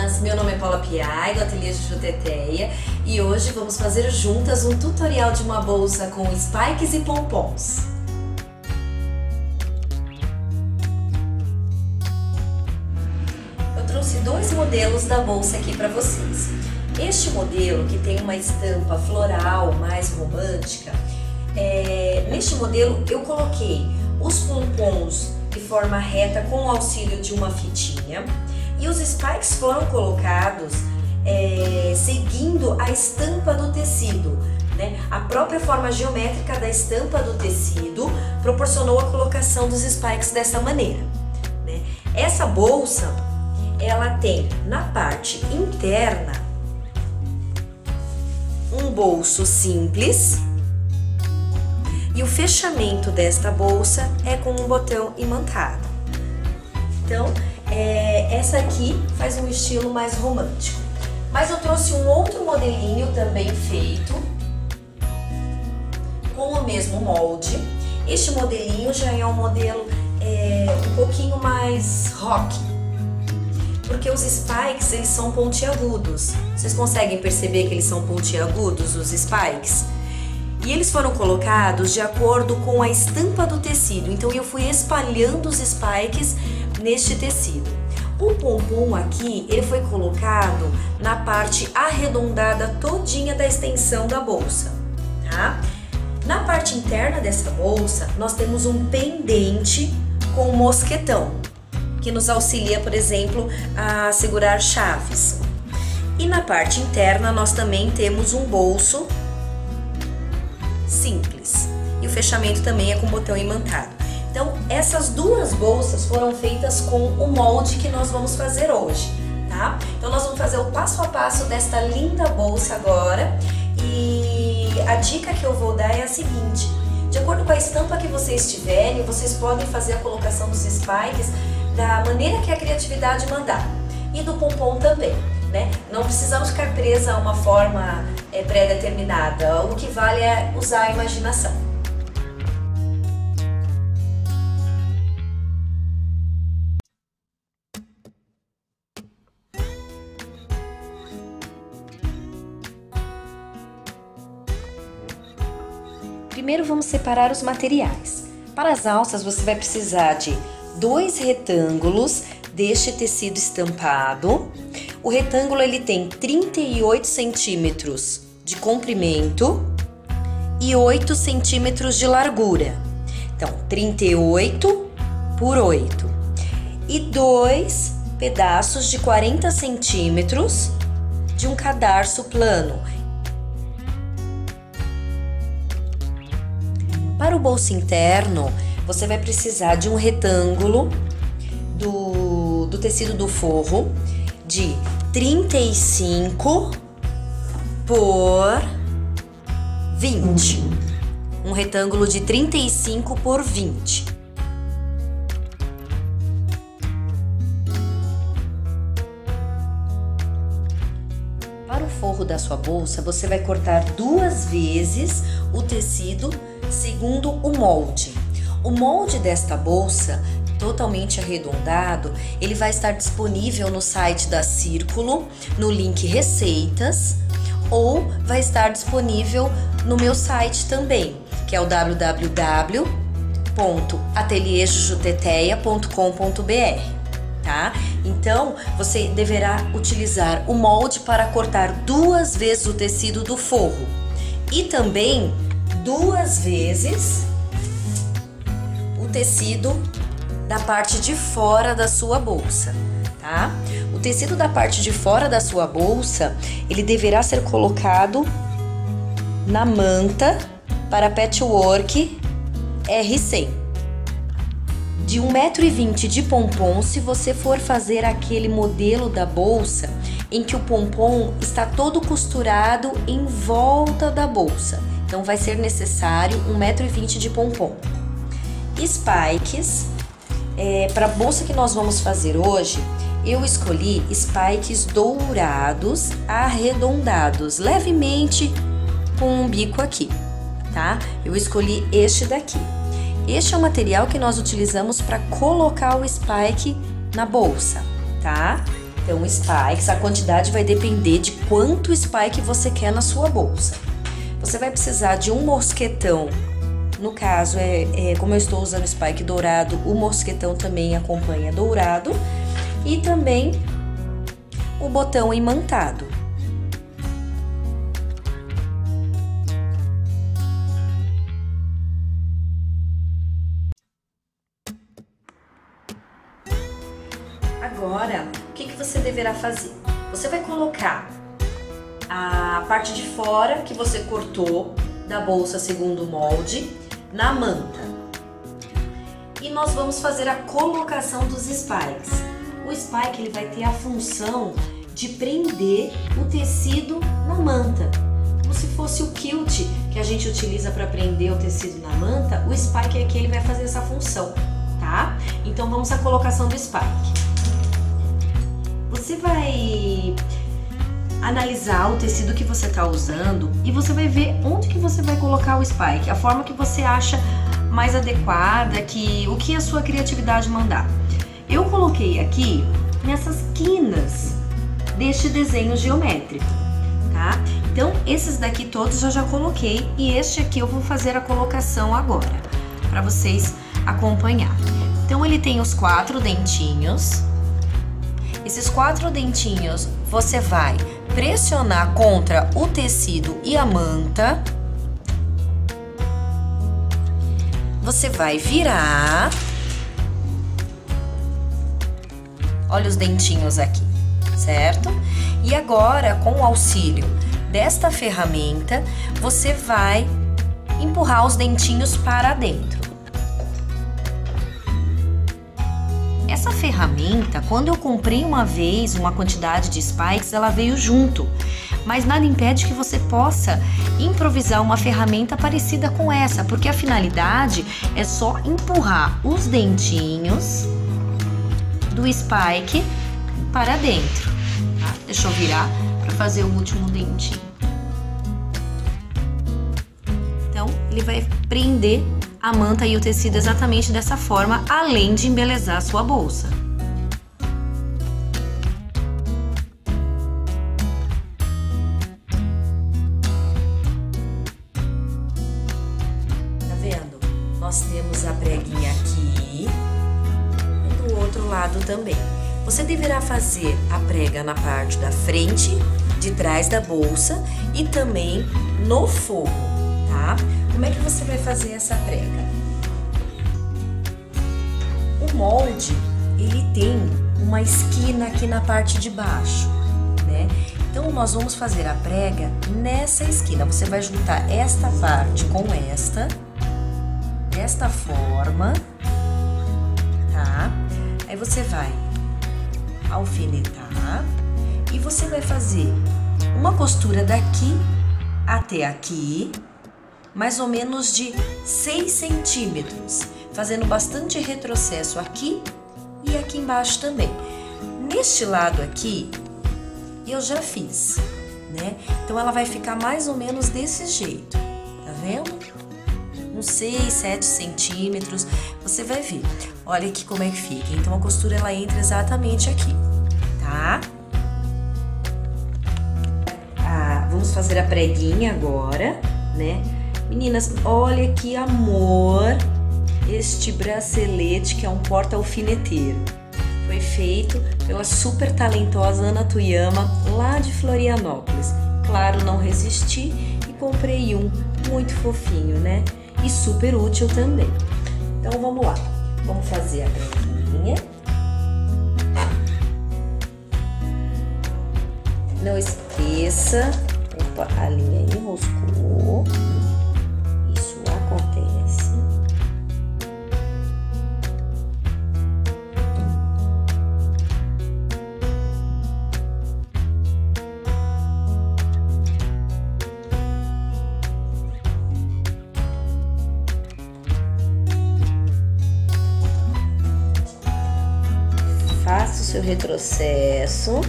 meninas! Meu nome é Paula Piai, do Ateliê Juju Teteia, e hoje vamos fazer juntas um tutorial de uma bolsa com spikes e pompons. Eu trouxe dois modelos da bolsa aqui para vocês. Este modelo, que tem uma estampa floral mais romântica, neste modelo eu coloquei os pompons de forma reta com o auxílio de uma fitinha e os spikes foram colocados seguindo a estampa do tecido, né? A própria forma geométrica da estampa do tecido proporcionou a colocação dos spikes dessa maneira, né? Essa bolsa, ela tem na parte interna um bolso simples e o fechamento desta bolsa é com um botão imantado. Então, essa aqui faz um estilo mais romântico. Mas eu trouxe um outro modelinho também feito com o mesmo molde. Este modelinho já é um modelo um pouquinho mais rock, porque os spikes, eles são pontiagudos. Vocês conseguem perceber que eles são pontiagudos, os spikes? E eles foram colocados de acordo com a estampa do tecido. Então eu fui espalhando os spikes neste tecido. O pompom aqui, ele foi colocado na parte arredondada todinha da extensão da bolsa, tá? Na parte interna dessa bolsa, nós temos um pendente com mosquetão, que nos auxilia, por exemplo, a segurar chaves. E na parte interna nós também temos um bolso simples. E o fechamento também é com botão imantado. Então, essas duas bolsas foram feitas com o molde que nós vamos fazer hoje, tá? Então, nós vamos fazer o passo a passo desta linda bolsa agora. E a dica que eu vou dar é a seguinte: de acordo com a estampa que vocês tiverem, vocês podem fazer a colocação dos spikes da maneira que a criatividade mandar, e do pompom também, né? Não precisamos ficar presa a uma forma pré-determinada, o que vale é usar a imaginação. Primeiro vamos separar os materiais. Para as alças você vai precisar de 2 retângulos deste tecido estampado. O retângulo ele tem 38 centímetros de comprimento e 8 centímetros de largura. Então, 38 por 8. E 2 pedaços de 40 centímetros de um cadarço plano. Para o bolso interno, você vai precisar de um retângulo do tecido do forro de 35 por 20. Um retângulo de 35 por 20. Para o forro da sua bolsa, você vai cortar 2 vezes o tecido segundo o molde. O molde desta bolsa, totalmente arredondado, ele vai estar disponível no site da Círculo, no link Receitas, ou vai estar disponível no meu site também, que é o www.ateliejujuteteia.com.br, tá? Então, você deverá utilizar o molde para cortar 2 vezes o tecido do forro e também 2 vezes o tecido da parte de fora da sua bolsa, tá? O tecido da parte de fora da sua bolsa, ele deverá ser colocado na manta para patchwork R100. De 1,20 m de pompom, se você for fazer aquele modelo da bolsa em que o pompom está todo costurado em volta da bolsa. Então, vai ser necessário 1,20 m de pompom. Spikes, para a bolsa que nós vamos fazer hoje, eu escolhi spikes dourados, arredondados, levemente com um bico aqui, tá? Eu escolhi este daqui. Este é o material que nós utilizamos para colocar o spike na bolsa, tá? Então, spikes, a quantidade vai depender de quanto spike você quer na sua bolsa. Você vai precisar de um mosquetão. No caso, como eu estou usando spike dourado, o mosquetão também acompanha dourado. E também o botão imantado. Agora, o que você deverá fazer? Você vai colocar a parte de fora que você cortou da bolsa segundo o molde na manta. E nós vamos fazer a colocação dos spikes. O spike ele vai ter a função de prender o tecido na manta. Como se fosse o kilt que a gente utiliza para prender o tecido na manta, o spike aqui ele vai fazer essa função, tá? Então vamos à colocação do spike. Você vai analisar o tecido que você está usando e você vai ver onde que você vai colocar o spike, a forma que você acha mais adequada, o que a sua criatividade mandar. Eu coloquei aqui nessas quinas deste desenho geométrico, tá? Então, esses daqui todos eu já coloquei e este aqui eu vou fazer a colocação agora, para vocês acompanhar. Então, ele tem os 4 dentinhos. Esses 4 dentinhos você vai pressionar contra o tecido e a manta. Você vai virar. Olha os dentinhos aqui, certo? E agora, com o auxílio desta ferramenta, você vai empurrar os dentinhos para dentro. Essa ferramenta, quando eu comprei uma vez uma quantidade de spikes, ela veio junto. Mas nada impede que você possa improvisar uma ferramenta parecida com essa, porque a finalidade é só empurrar os dentinhos do spike para dentro, tá? Deixa eu virar para fazer o último dentinho. Então, ele vai prender a manta e o tecido exatamente dessa forma, além de embelezar a sua bolsa. Tá vendo? Nós temos a preguinha aqui e do outro lado também. Você deverá fazer a prega na parte da frente, de trás da bolsa e também no forro, tá? Como é que você vai fazer essa prega? O molde, ele tem uma esquina aqui na parte de baixo, né? Então, nós vamos fazer a prega nessa esquina. Você vai juntar esta parte com esta, desta forma, tá? Aí você vai alfinetar e você vai fazer uma costura daqui até aqui, mais ou menos de 6 centímetros, fazendo bastante retrocesso aqui e aqui embaixo também. Neste lado aqui, eu já fiz, né? Então, ela vai ficar mais ou menos desse jeito, tá vendo? Uns 6, 7 centímetros, você vai ver. Olha aqui como é que fica. Então, a costura, ela entra exatamente aqui, tá? Vamos fazer a preguinha agora, né? Meninas, olha que amor este bracelete, que é um porta-alfineteiro. Foi feito pela super talentosa Ana Tuyama, lá de Florianópolis. Claro, não resisti e comprei um muito fofinho, né? E super útil também. Então, vamos lá. Vamos fazer a preguinha. Não esqueça. Opa, a linha enroscou. Isso acontece. Faça o seu retrocesso,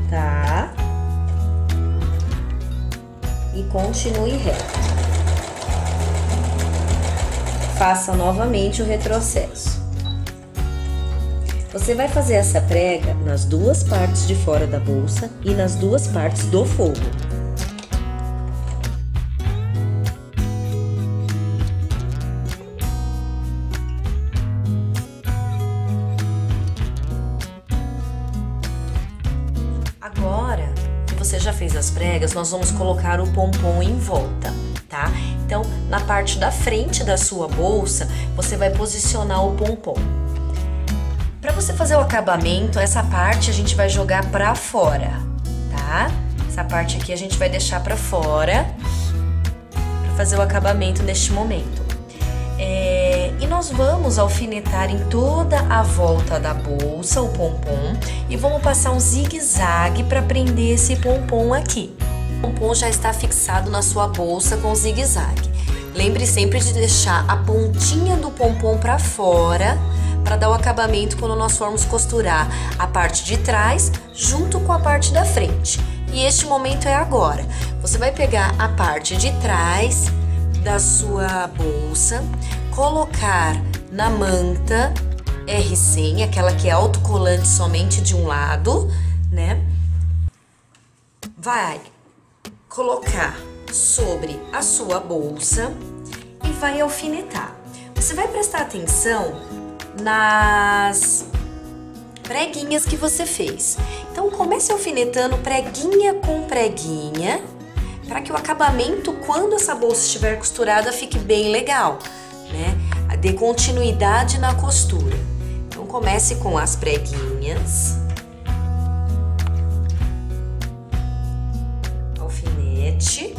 tá? E continue reto. Faça novamente o retrocesso. Você vai fazer essa prega nas duas partes de fora da bolsa e nas duas partes do forro. Agora que você já fez as pregas, nós vamos colocar o pompom em volta, tá? Então, na parte da frente da sua bolsa, você vai posicionar o pompom. Para você fazer o acabamento, essa parte a gente vai jogar para fora, tá? Essa parte aqui a gente vai deixar para fora para fazer o acabamento neste momento. E nós vamos alfinetar em toda a volta da bolsa o pompom e vamos passar um zigue-zague para prender esse pompom aqui. O pompom já está fixado na sua bolsa com zigue-zague. Lembre sempre de deixar a pontinha do pompom para fora para dar o acabamento quando nós formos costurar a parte de trás junto com a parte da frente. E este momento é agora. Você vai pegar a parte de trás da sua bolsa, colocar na manta R100, aquela que é autocolante somente de um lado, né? Vai colocar sobre a sua bolsa e vai alfinetar. Você vai prestar atenção nas preguinhas que você fez. Então comece alfinetando preguinha com preguinha, para que o acabamento, quando essa bolsa estiver costurada, fique bem legal, né? Dê continuidade na costura. Então comece com as preguinhas, alfinete,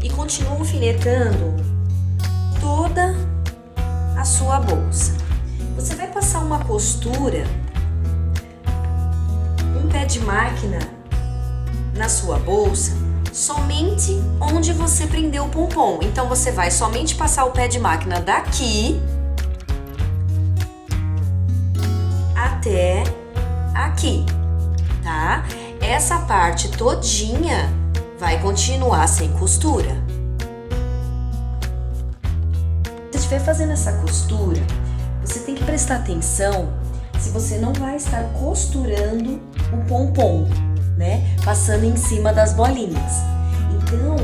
e continue alfinetando toda a sua bolsa. Você vai passar uma costura, um pé de máquina na sua bolsa, somente onde você prendeu o pompom. Então você vai somente passar o pé de máquina daqui até aqui, tá? Essa parte todinha vai continuar sem costura. Se estiver fazendo essa costura, você tem que prestar atenção se você não vai estar costurando o pompom, né? Passando em cima das bolinhas. Então,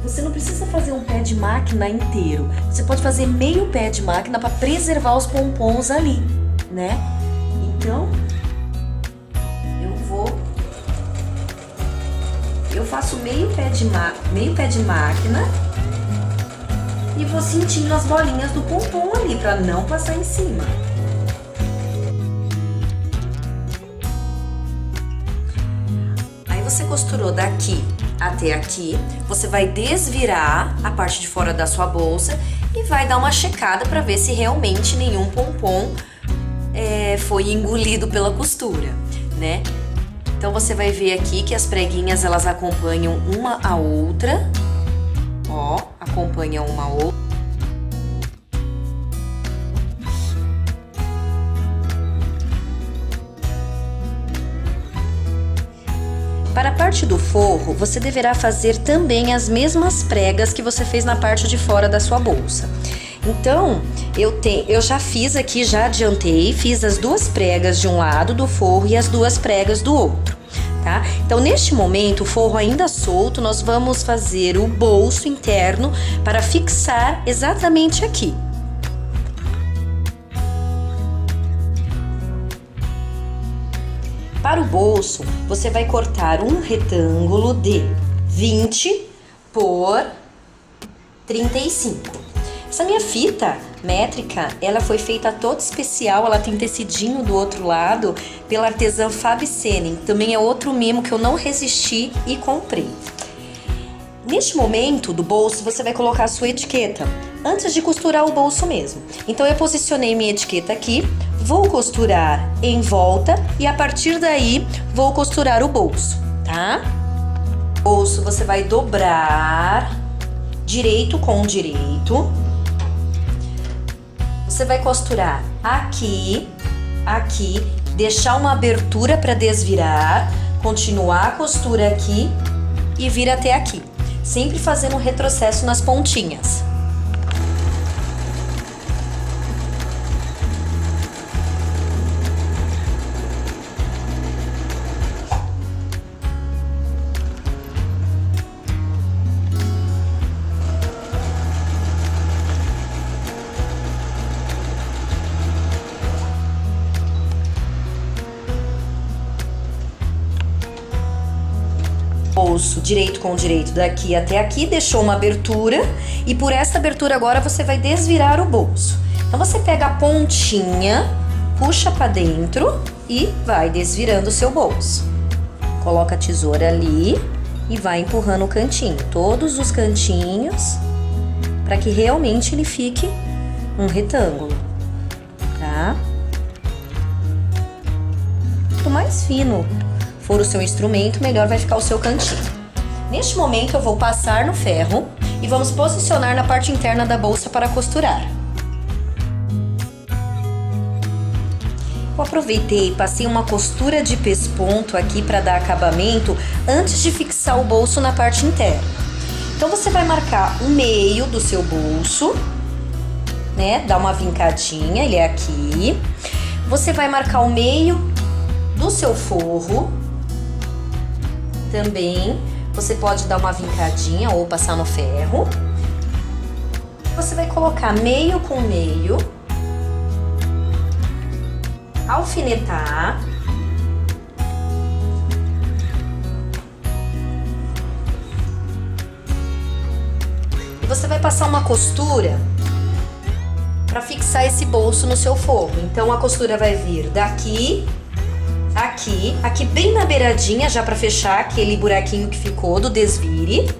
você não precisa fazer um pé de máquina inteiro. Você pode fazer meio pé de máquina para preservar os pompons ali, né? Então, eu faço meio pé de máquina e vou sentindo as bolinhas do pompom ali para não passar em cima. Aí você costurou daqui até aqui, você vai desvirar a parte de fora da sua bolsa e vai dar uma checada para ver se realmente nenhum pompom foi engolido pela costura, né? Então você vai ver aqui que as preguinhas elas acompanham uma a outra, ó, acompanham uma a outra. Para a parte do forro, você deverá fazer também as mesmas pregas que você fez na parte de fora da sua bolsa. Então, eu já fiz aqui, já adiantei, fiz as duas pregas de um lado do forro e as duas pregas do outro, tá? Então, neste momento, o forro ainda solto, nós vamos fazer o bolso interno para fixar exatamente aqui. Para o bolso, você vai cortar um retângulo de 20 por 35. Essa minha fita métrica, ela foi feita toda especial, ela tem tecidinho do outro lado pela artesã Fabi Senin. Também é outro mimo que eu não resisti e comprei. Neste momento do bolso, você vai colocar a sua etiqueta, antes de costurar o bolso mesmo. Então eu posicionei minha etiqueta aqui, vou costurar em volta e a partir daí vou costurar o bolso, tá? O bolso você vai dobrar direito com direito. Você vai costurar aqui, aqui, deixar uma abertura para desvirar, continuar a costura aqui e vir até aqui. sempre fazendo um retrocesso nas pontinhas. Bolso direito com direito daqui até aqui, deixou uma abertura e por essa abertura agora você vai desvirar o bolso. Então você pega a pontinha, puxa para dentro e vai desvirando o seu bolso. Coloca a tesoura ali e vai empurrando o cantinho, todos os cantinhos, para que realmente ele fique um retângulo, tá? Quanto mais fino for o seu instrumento, melhor vai ficar o seu cantinho. Neste momento eu vou passar no ferro e vamos posicionar na parte interna da bolsa para costurar. Eu aproveitei e passei uma costura de pesponto aqui para dar acabamento antes de fixar o bolso na parte interna. Então você vai marcar o meio do seu bolso, né? Dá uma vincadinha, ele é aqui. Você vai marcar o meio do seu forro. Também você pode dar uma vincadinha ou passar no ferro. Você vai colocar meio com meio, alfinetar. E você vai passar uma costura para fixar esse bolso no seu forro. Então a costura vai vir daqui, aqui bem na beiradinha, já para fechar aquele buraquinho que ficou do desvire,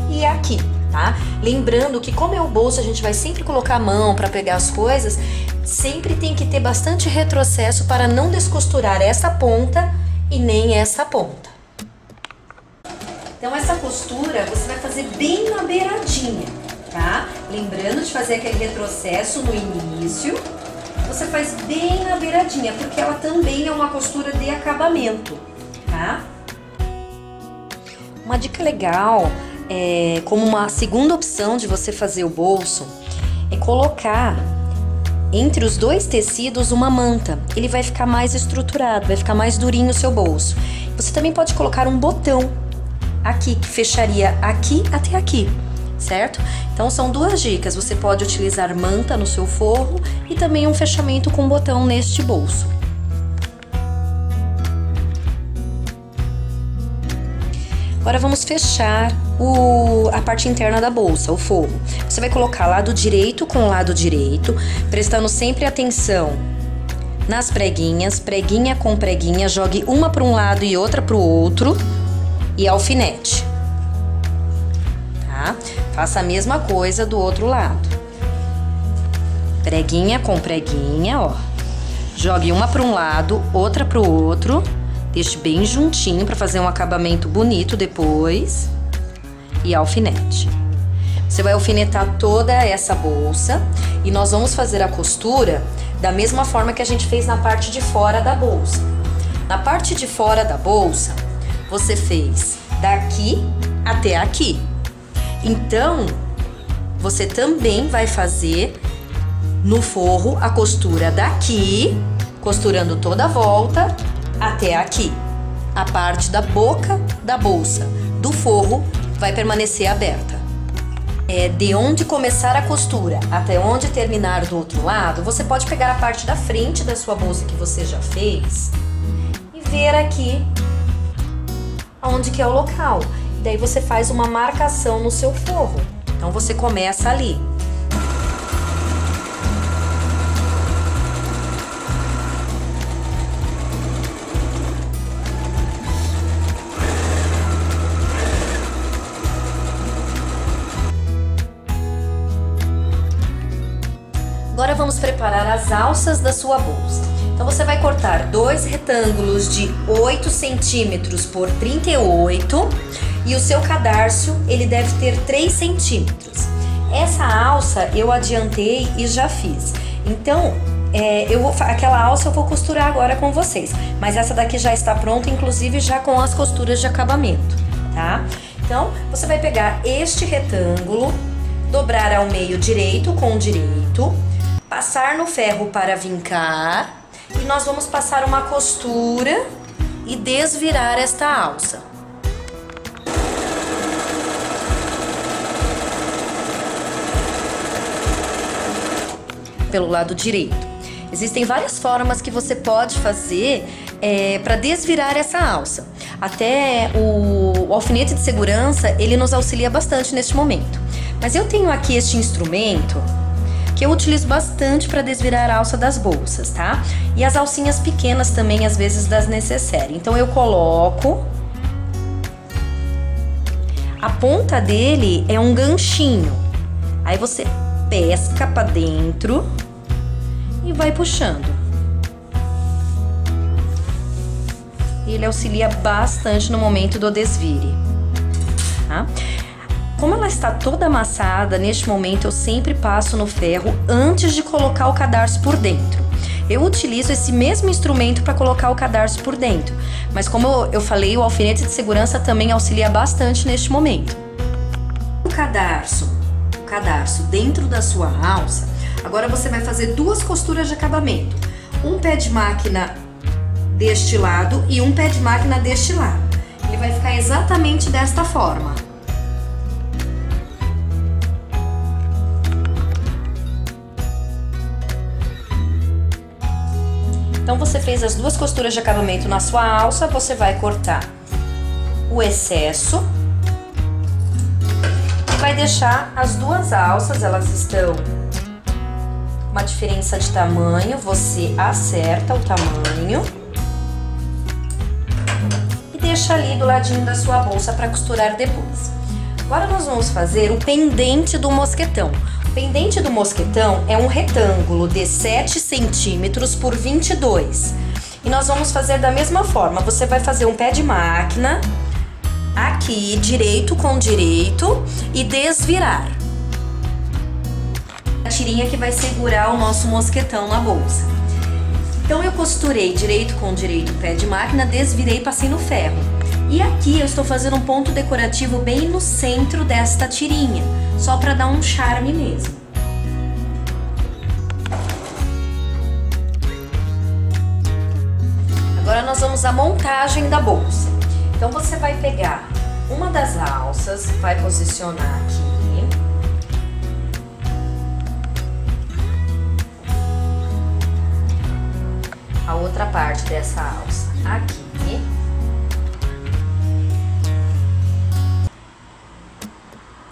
e aqui, tá? Lembrando que como é o bolso, a gente vai sempre colocar a mão para pegar as coisas, sempre tem que ter bastante retrocesso para não descosturar essa ponta e nem essa ponta. Então essa costura você vai fazer bem na beiradinha, tá? Lembrando de fazer aquele retrocesso no início. Você faz bem na beiradinha, porque ela também é uma costura de acabamento, tá? Uma dica legal, como uma segunda opção de você fazer o bolso, é colocar entre os dois tecidos uma manta. Ele vai ficar mais estruturado, vai ficar mais durinho o seu bolso. Você também pode colocar um botão aqui, que fecharia aqui até aqui, certo? Então são duas dicas, você pode utilizar manta no seu forro e também um fechamento com botão neste bolso. Agora vamos fechar a parte interna da bolsa, o forro. Você vai colocar lado direito com lado direito, prestando sempre atenção nas preguinhas, preguinha com preguinha, jogue uma para um lado e outra para o outro e alfinete. Tá? Faça a mesma coisa do outro lado. Preguinha com preguinha, ó. Jogue uma para um lado, outra para o outro. Deixe bem juntinho para fazer um acabamento bonito depois. E alfinete. Você vai alfinetar toda essa bolsa e nós vamos fazer a costura da mesma forma que a gente fez na parte de fora da bolsa. Na parte de fora da bolsa, você fez daqui até aqui. Então, você também vai fazer no forro a costura daqui, costurando toda a volta até aqui. A parte da boca da bolsa do forro vai permanecer aberta. De onde começar a costura até onde terminar do outro lado, você pode pegar a parte da frente da sua bolsa que você já fez e ver aqui onde que é o local. Daí você faz uma marcação no seu forro. Então você começa ali. Agora vamos preparar as alças da sua bolsa. Então você vai cortar dois retângulos de 8 centímetros por 38 e o seu cadarço ele deve ter 3 centímetros. Essa alça eu adiantei e já fiz. Então aquela alça eu vou costurar agora com vocês, mas essa daqui já está pronta, inclusive já com as costuras de acabamento, tá? Então, você vai pegar este retângulo, dobrar ao meio direito com direito, passar no ferro para vincar e nós vamos passar uma costura e desvirar esta alça. Pelo lado direito. Existem várias formas que você pode fazer para desvirar essa alça. Até o alfinete de segurança, ele nos auxilia bastante neste momento. Mas eu tenho aqui este instrumento que eu utilizo bastante para desvirar a alça das bolsas, tá? E as alcinhas pequenas também, às vezes, das necessaires. Então eu coloco... A ponta dele é um ganchinho. Aí você pesca para dentro e vai puxando. Ele auxilia bastante no momento do desvire, tá? Como ela está toda amassada, neste momento eu sempre passo no ferro antes de colocar o cadarço por dentro. Eu utilizo esse mesmo instrumento para colocar o cadarço por dentro, mas como eu falei, o alfinete de segurança também auxilia bastante neste momento. O cadarço dentro da sua alça, agora você vai fazer duas costuras de acabamento. Um pé de máquina deste lado e um pé de máquina deste lado. Ele vai ficar exatamente desta forma. Então você fez as duas costuras de acabamento na sua alça, você vai cortar o excesso e vai deixar as duas alças, elas estão uma diferença de tamanho, você acerta o tamanho e deixa ali do ladinho da sua bolsa para costurar depois. Agora nós vamos fazer o pendente do mosquetão. O pendente do mosquetão é um retângulo de 7 centímetros por 22. E nós vamos fazer da mesma forma. Você vai fazer um pé de máquina aqui, direito com direito, e desvirar. A tirinha que vai segurar o nosso mosquetão na bolsa. Então eu costurei direito com direito o pé de máquina, desvirei e passei no ferro. E aqui eu estou fazendo um ponto decorativo bem no centro desta tirinha, só para dar um charme mesmo. Agora nós vamos à montagem da bolsa. Então você vai pegar uma das alças, vai posicionar aqui. A outra parte dessa alça aqui.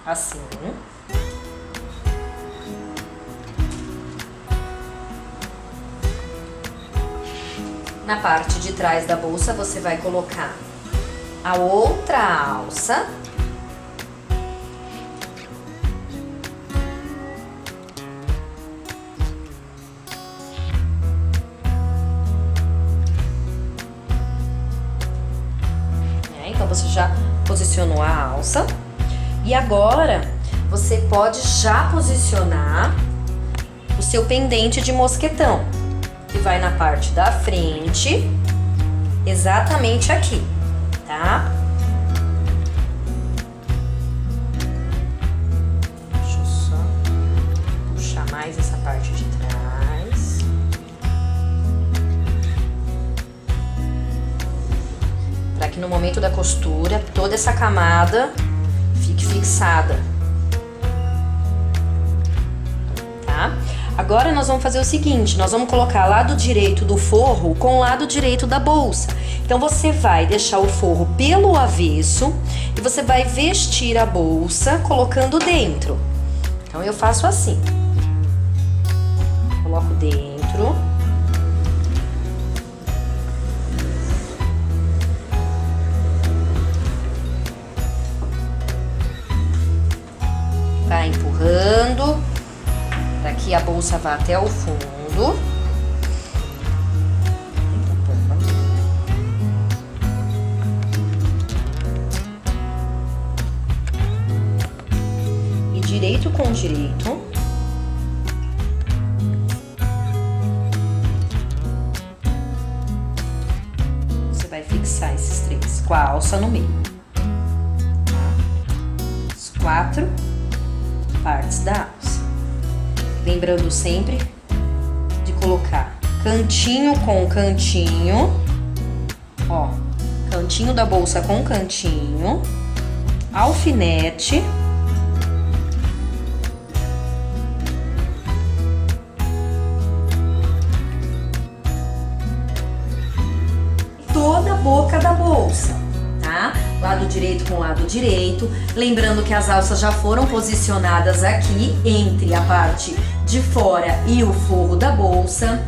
Assim. Na parte de trás da bolsa você vai colocar a outra alça. Então você já posicionou a alça. E agora, você pode já posicionar o seu pendente de mosquetão, que vai na parte da frente, exatamente aqui, tá? Deixa eu só puxar mais essa parte de trás. Para que no momento da costura, toda essa camada fique fixada, tá? Agora nós vamos fazer o seguinte, nós vamos colocar lado direito do forro com o lado direito da bolsa. Então você vai deixar o forro pelo avesso e você vai vestir a bolsa colocando dentro. Então eu faço assim. Coloco dentro. Vai empurrando para que a bolsa vá até o fundo. E direito com direito. Você vai fixar esses três com a alça no meio. 4 partes da alça. Lembrando sempre de colocar cantinho com cantinho, ó, cantinho da bolsa com cantinho, alfinete, toda a boca da bolsa, tá? Lado direito com lado direito, lembrando que as alças já foram posicionadas aqui entre a parte de fora e o forro da bolsa.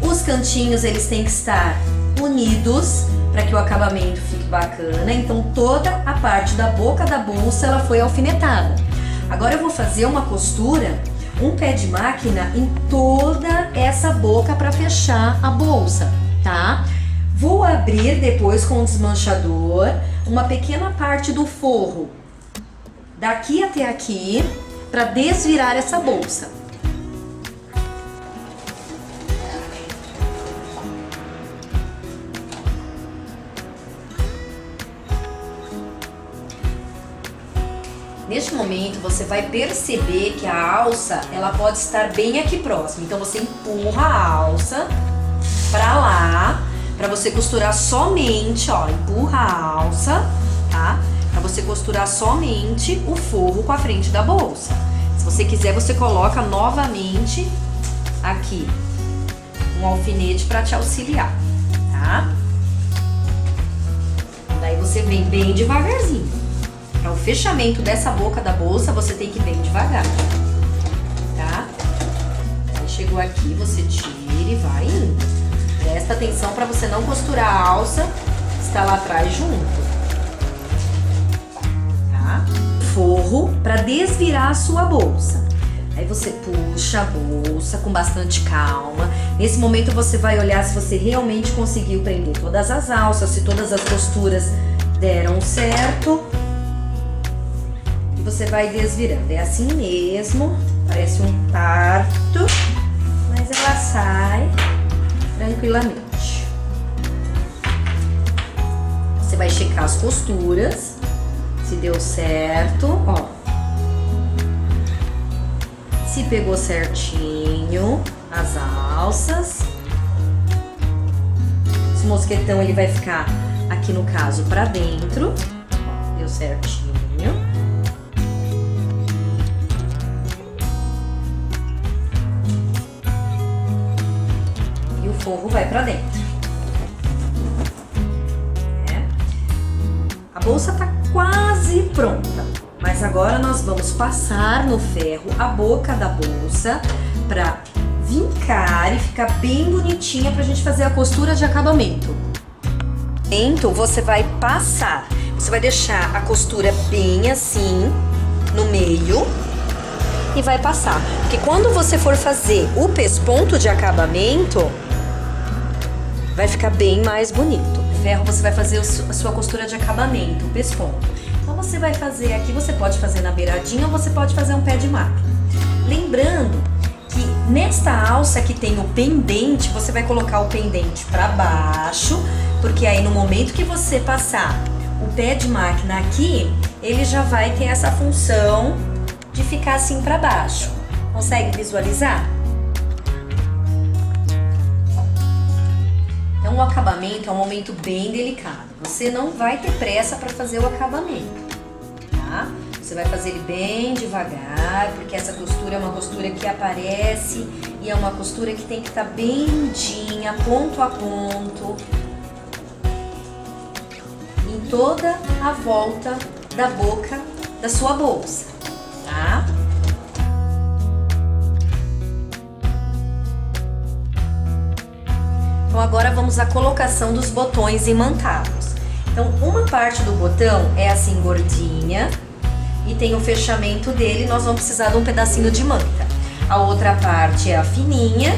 Os cantinhos eles têm que estar unidos para que o acabamento fique bacana. Então toda a parte da boca da bolsa ela foi alfinetada. Agora eu vou fazer uma costura, um pé de máquina em toda essa boca para fechar a bolsa, tá? Vou abrir depois com o desmanchador uma pequena parte do forro daqui até aqui para desvirar essa bolsa. Neste momento você vai perceber que a alça ela pode estar bem aqui próximo. Então você empurra a alça para lá, para você costurar somente, ó, empurra a alça, tá? Para você costurar somente o forro com a frente da bolsa. Se você quiser, você coloca novamente aqui um alfinete para te auxiliar, tá? Daí você vem bem devagarzinho. Para o fechamento dessa boca da bolsa, você tem que ir bem devagar, tá? Aí chegou aqui, você tira e vai indo. Presta atenção para você não costurar a alça que está lá atrás junto, tá? Forro para desvirar a sua bolsa. Aí você puxa a bolsa com bastante calma. Nesse momento você vai olhar se você realmente conseguiu prender todas as alças, se todas as costuras deram certo. E você vai desvirando. É assim mesmo, parece um parto, mas ela sai tranquilamente. Você vai checar as costuras, se deu certo, ó. Se pegou certinho as alças. Esse mosquetão ele vai ficar aqui no caso pra dentro, ó, deu certinho. O forro vai pra dentro. A bolsa tá quase pronta, mas agora nós vamos passar no ferro a boca da bolsa pra vincar e ficar bem bonitinha pra gente fazer a costura de acabamento. Então você vai passar, você vai deixar a costura bem assim no meio e vai passar, porque quando você for fazer o pesponto de acabamento vai ficar bem mais bonito. O ferro você vai fazer a sua costura de acabamento, o pesponto. Então você vai fazer aqui, você pode fazer na beiradinha ou você pode fazer um pé de máquina. Lembrando que nesta alça que tem o pendente, você vai colocar o pendente para baixo, porque aí no momento que você passar o pé de máquina aqui, ele já vai ter essa função de ficar assim para baixo. Consegue visualizar? Então o acabamento é um momento bem delicado. Você não vai ter pressa para fazer o acabamento, tá? Você vai fazer ele bem devagar, porque essa costura é uma costura que aparece e é uma costura que tem que estar bem lindinha, ponto a ponto, em toda a volta da boca da sua bolsa, tá? Então agora vamos à colocação dos botões imantados. Então uma parte do botão é assim gordinha e tem o fechamento dele, nós vamos precisar de um pedacinho de manta. A outra parte é a fininha,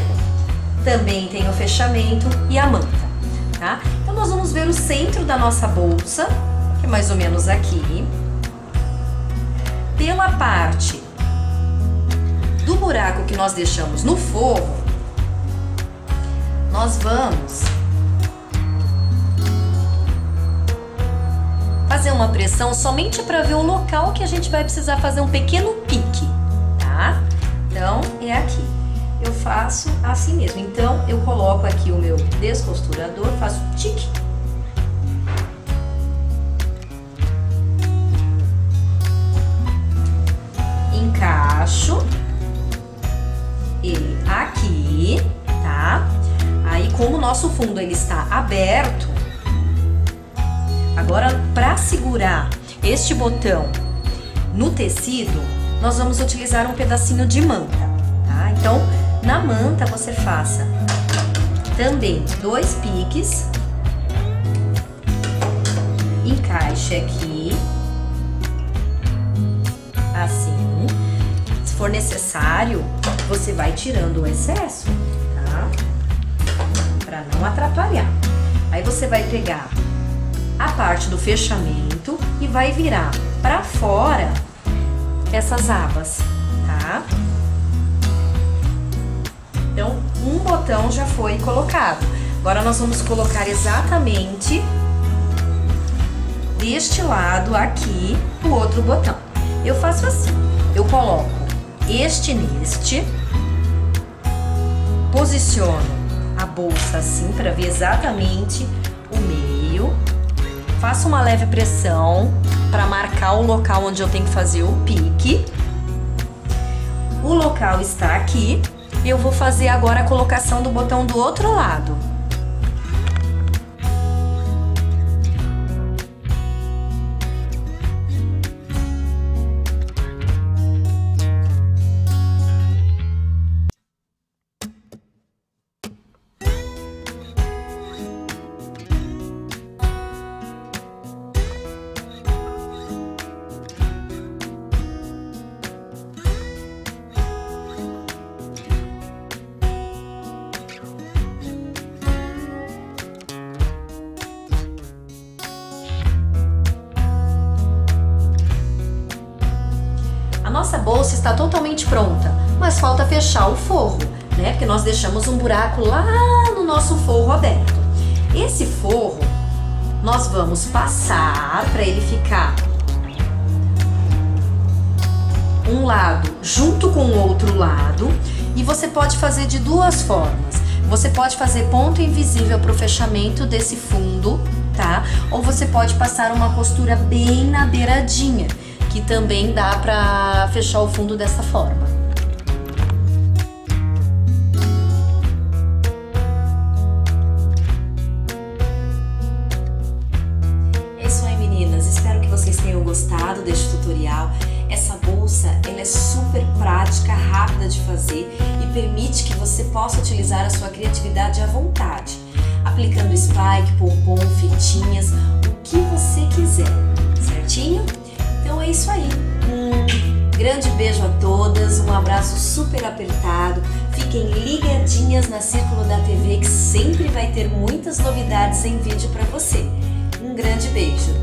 também tem o fechamento e a manta, tá? Então nós vamos ver o centro da nossa bolsa, que é mais ou menos aqui. Pela parte do buraco que nós deixamos no forro, nós vamos fazer uma pressão somente para ver o local que a gente vai precisar fazer um pequeno pique, tá? Então, é aqui. Eu faço assim mesmo. Então, eu coloco aqui o meu descosturador, faço tique. Encaixo ele aqui, tá? Aí, como o nosso fundo ele está aberto, agora para segurar este botão no tecido, nós vamos utilizar um pedacinho de manta, tá? Então, na manta você faça também 2 piques, encaixe aqui, assim. Se for necessário, você vai tirando o excesso, tá? Para não atrapalhar. Aí você vai pegar a parte do fechamento e vai virar para fora essas abas, tá? Então, um botão já foi colocado. Agora nós vamos colocar exatamente deste lado aqui o outro botão. Eu faço assim, eu coloco este neste, posiciono a bolsa assim para ver exatamente o meio, faço uma leve pressão para marcar o local onde eu tenho que fazer o pique. O local está aqui, eu vou fazer agora a colocação do botão do outro lado. A nossa bolsa está totalmente pronta, mas falta fechar o forro, né? Porque nós deixamos um buraco lá no nosso forro aberto. Esse forro nós vamos passar para ele ficar um lado junto com o outro lado, e você pode fazer de duas formas. Você pode fazer ponto invisível para o fechamento desse fundo, tá? Ou você pode passar uma costura bem na beiradinha, que também dá para fechar o fundo dessa forma. É isso aí, meninas. Espero que vocês tenham gostado deste tutorial. Essa bolsa, ela é super prática, rápida de fazer e permite que você possa utilizar a sua criatividade à vontade, aplicando spike, pompom, fitinhas, o que você quiser, certinho? Então é isso aí, um grande beijo a todas, um abraço super apertado, fiquem ligadinhas na Círculo da TV que sempre vai ter muitas novidades em vídeo para você. Um grande beijo!